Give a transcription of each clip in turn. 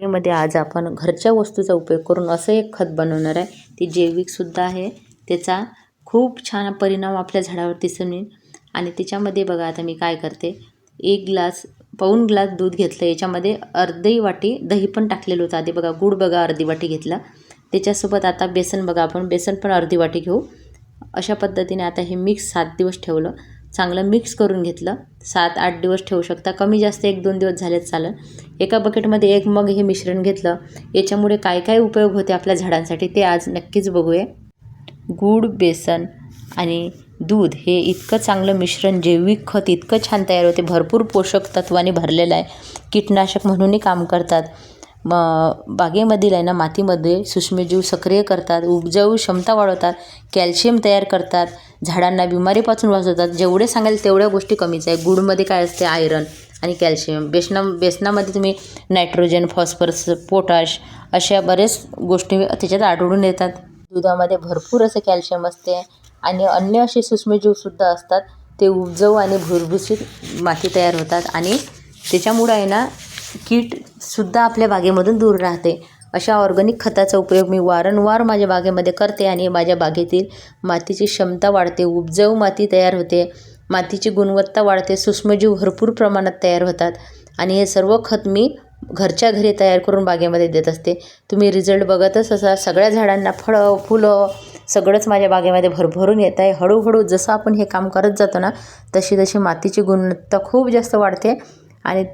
मध्ये आज आपण घरच्या वस्तूचा उपयोग करून असं एक खत बनवणार आहे. ती जैविकसुद्धा आहे. त्याचा खूप छान परिणाम आपल्या झाडावर दिसून येईल. आणि त्याच्यामध्ये बघा आता मी काय करते, 1 ग्लास पाऊण ग्लास दूध घेतलं. याच्यामध्ये अर्धी वाटी दही पण टाकलेलं होतं. आधी बघा गूळ बघा अर्धी वाटी घेतला. त्याच्यासोबत आता बेसन बघा, आपण बेसन पण अर्धी वाटी घेऊ. अशा पद्धतीने आता हे मिक्स 7 दिवस ठेवलं. चांगलं मिक्स करून घेतलं. 7-8 दिवस ठेवू शकता, कमी जास्त 1-2 दिवस झालेत चालेल. एका बकेटमध्ये 1 मग हे मिश्रण घेतलं. याच्यामुळे काय काय उपयोग होते आपल्या झाडांसाठी ते आज नक्कीच बघूया. गूळ, बेसन आणि दूध हे इतकं चांगलं मिश्रण, जैविक खत इतकं छान तयार होते. भरपूर पोषक तत्वांनी भरलेलं आहे. कीटनाशक म्हणूनही काम करतात. बागेमधील आहे ना, मातीमध्ये सूक्ष्मजीव सक्रिय करतात, उपजाऊ क्षमता वाढवतात, कॅल्शियम तयार करतात, झाडांना बिमारीपासून वाचवतात. जेवढे सांगाल तेवढ्या गोष्टी कमीच आहे. गुळमध्ये काय असते, आयरन आणि कॅल्शियम. बेसनामध्ये तुम्ही नायट्रोजन, फॉस्फरस, पोटॅश अशा बरेच गोष्टी त्याच्यात आढळून येतात. दुधामध्ये भरपूर असं कॅल्शियम असते आणि अन्य असे सूक्ष्मजीवसुद्धा असतात. ते उपजाऊ आणि भुसभुशीत माती तयार होतात आणि त्याच्यामुळं आहे ना, कीटसुद्धा आपल्या बागेमधून दूर राहते. अशा ऑर्गॅनिक खताचा उपयोग मी वारंवार माझ्या बागेमध्ये करते आणि माझ्या बागेतील मातीची क्षमता वाढते, उपजाऊ माती तयार होते, मातीची गुणवत्ता वाढते, सूक्ष्मजीव भरपूर प्रमाणात तयार होतात. आणि हे सर्व खत मी घरच्या घरी तयार करून बागेमध्ये देत असते. तुम्ही रिझल्ट बघतच असा. सगळ्या झाडांना फळं, फुलं सगळंच माझ्या बागेमध्ये भरभरून येत आहे. हळूहळू जसं आपण हे काम करत जातो ना, तशी मातीची गुणवत्ता खूप जास्त वाढते. आणि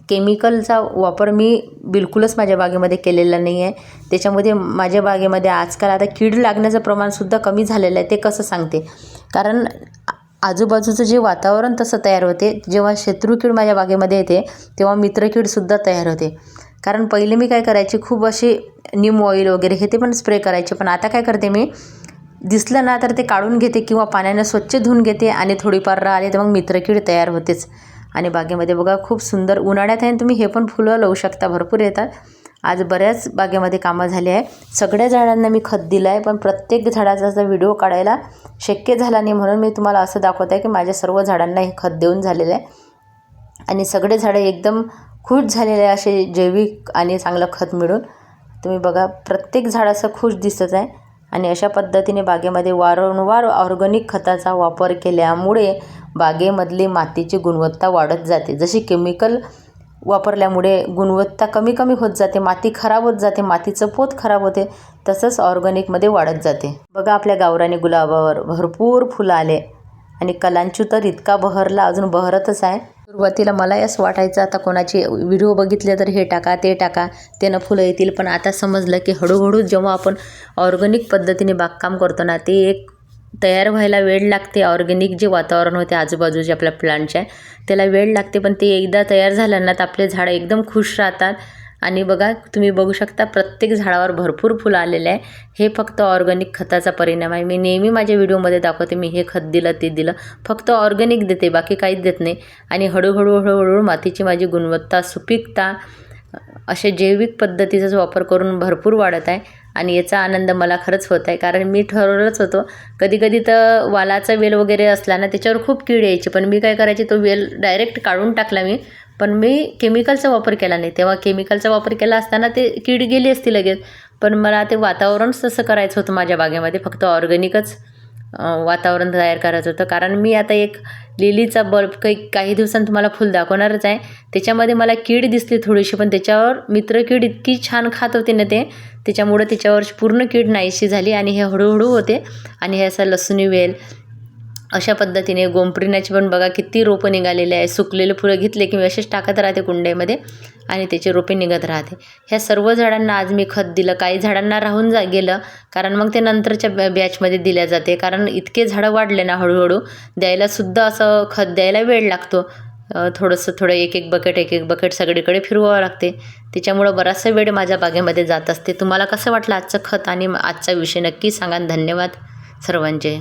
केमिकलचा वापर मी बिलकुलच माझ्या बागेमध्ये केलेला नाही आहे. त्याच्यामध्ये माझ्या बागेमध्ये आजकाल आता कीड लागण्याचं प्रमाणसुद्धा कमी झालेलं आहे. ते कसं सांगते, कारण आजूबाजूचं जे वातावरण तसं तयार होते. जेव्हा शत्रुकीड माझ्या बागेमध्ये येते तेव्हा मित्रकीडसुद्धा तयार होते. कारण पहिले मी काय करायचे, खूप असे नीम ऑइल वगैरे हे ते पण स्प्रे करायचे. पण आता काय करते मी, दिसलं ना तर ते काढून घेते किंवा पाण्यानं स्वच्छ धुवून घेते आणि थोडीफार राहिली तर मग मित्रकीड तयार होतेच. आणि बागेमध्ये बघा खूप सुंदर उन्हाळ्यात आहे, तुम्ही हे पण फुलं लावू शकता, भरपूर येतात. आज बऱ्याच बागेमध्ये कामं झाली आहे. सगळ्या झाडांना मी खत दिलं आहे, पण प्रत्येक झाडाचा व्हिडिओ काढायला शक्य झाला नाही. म्हणून मी तुम्हाला असं दाखवत आहे की माझ्या सर्व झाडांना हे खत देऊन झालेलं आहे. आणि सगळे झाडं एकदम खुश झालेले आहे असे जैविक आणि चांगलं खत मिळून. तुम्ही बघा प्रत्येक झाड असं खुश दिसत आहे. आणि अशा पद्धतीने बागेमध्ये वारंवार ऑर्गॅनिक खताचा वापर केल्यामुळे बागेमधली मातीची गुणवत्ता वाढत जाते. जशी केमिकल वापरल्यामुळे गुणवत्ता कमी होत जाते, माती खराब होत जाते, मातीचं पोत खराब होते, तसंच ऑर्गॅनिकमध्ये वाढत जाते. बघा आपल्या गावरानी गुलाबावर भरपूर फुलं आले आणि कलांचू तर इतका बहरला, अजून बहरतच आहे. सुरुवातीला मलाही असं वाटायचं आता कोणाचे व्हिडिओ बघितले तर हे टाका ते टाका, त्यानं फुलं येतील. पण आता समजलं की हळूहळू जेव्हा आपण ऑर्गॅनिक पद्धतीने बागकाम करतो ना, ते एक तयार व्हायला वेळ लागते. ऑर्गॅनिक जे वातावरण होते आजूबाजूचे आपल्या प्लांटच्या, त्याला वेळ लागते. पण ते एकदा तयार झालं ना तर आपले झाडं एकदम खुश राहतात. आणि बघा तुम्ही बघू शकता प्रत्येक झाडावर भरपूर फुलं आलेले आहे. हे फक्त ऑर्गॅनिक खताचा परिणाम आहे. मी नेहमी माझ्या व्हिडिओमध्ये दाखवते, मी हे खत दिलं ते दिलं, फक्त ऑर्गॅनिक देते, बाकी काहीच देत नाही. आणि हळूहळू मातीची माझी गुणवत्ता, सुपीकता असे जैविक पद्धतीचाच वापर करून भरपूर वाढत आहे. आणि याचा आनंद मला खरंच होत आहे. कारण मी ठरवलंच होतं, कधी तर वालाचा वेल वगैरे असला ना त्याच्यावर खूप कीड यायची, पण मी काय करायची, तो वेल डायरेक्ट काढून टाकला मी. पण मी केमिकलचा वापर केला नाही. तेव्हा केमिकलचा वापर केला असताना ते कीड गेली असती लगेच. पण मला ते वातावरणच तसं करायचं होतं माझ्या बागेमध्ये, फक्त ऑर्गॅनिकच वातावरण तयार करायचं होतं. कारण मी आता एक लिलीचा बल्ब काही दिवसांत तुम्हाला फुल दाखवणारच आहे. त्याच्यामध्ये मला कीड दिसली थोडीशी, पण त्याच्यावर मित्रकीड इतकी छान खात होते ना ते, त्याच्यामुळं त्याच्यावर पूर्ण कीड नाहीशी झाली. आणि हे हळूहळू होते. आणि हे असं लसुनी वेल अशा पद्धतीने, गोमप्रिनाची पण बघा किती रोपं निघालेले आहे. सुकलेले फुलं घेतले की मी असेच टाकत राहते कुंड्यामध्ये आणि त्याचे रोपे निघत राहते. ह्या सर्व झाडांना आज मी खत दिलं. काही झाडांना राहून गेलं, कारण मग ते नंतरच्या बॅचमध्ये दिल्या जाते. कारण इतके झाडं वाढले ना, हळूहळू द्यायलासुद्धा असं खत द्यायला वेळ लागतो. थोडं एक बकेट सगळीकडे फिरवावं लागते. त्याच्यामुळं बराचसा वेळ माझ्या बागेमध्ये जात असते. तुम्हाला कसं वाटलं आजचं खत आणि आजचा विषय नक्की सांगा. धन्यवाद सर्वांचे.